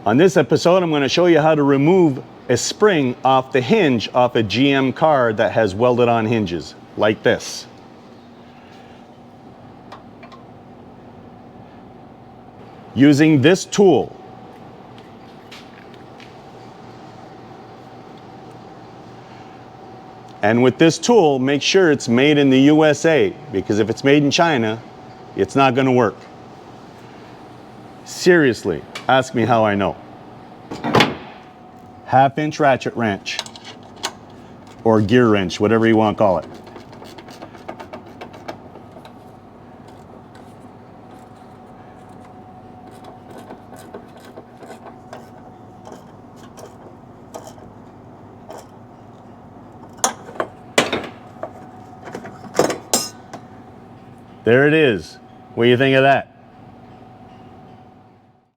On this episode, I'm going to show you how to remove a spring off the hinge off a GM car that has welded on hinges, like this. Using this tool. And with this tool, make sure it's made in the USA, because if it's made in China, it's not going to work. Seriously, ask me how I know. 1/2-inch ratchet wrench, or gear wrench, whatever you want to call it. There it is. What do you think of that?